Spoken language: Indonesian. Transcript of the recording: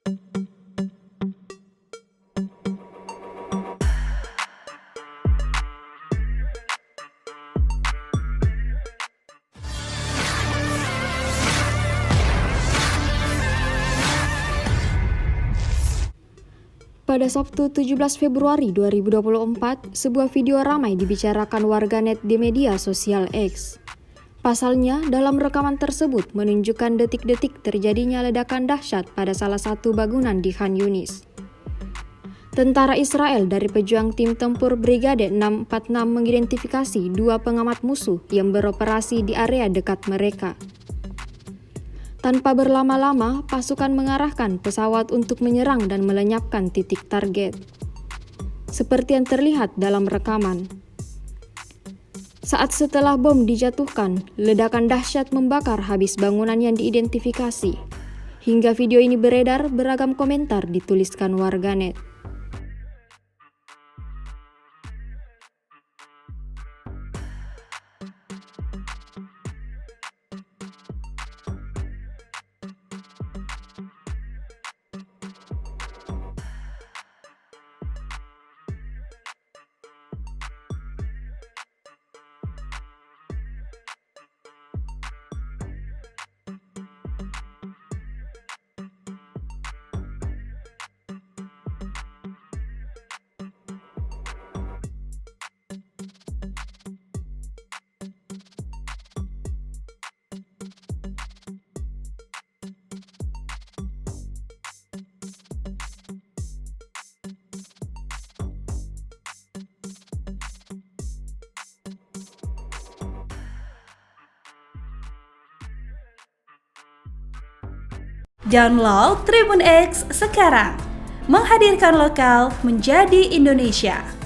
Pada Sabtu 17 Februari 2024, sebuah video ramai dibicarakan warganet di media sosial X. Pasalnya, dalam rekaman tersebut menunjukkan detik-detik terjadinya ledakan dahsyat pada salah satu bangunan di Khan Yunis. Tentara Israel dari pejuang tim tempur Brigade 646 mengidentifikasi dua pengamat musuh yang beroperasi di area dekat mereka. Tanpa berlama-lama, pasukan mengarahkan pesawat untuk menyerang dan melenyapkan titik target. Seperti yang terlihat dalam rekaman. Saat setelah bom dijatuhkan, ledakan dahsyat membakar habis bangunan yang diidentifikasi. Hingga video ini beredar, beragam komentar dituliskan warganet. Download Tribun X sekarang, menghadirkan lokal menjadi Indonesia.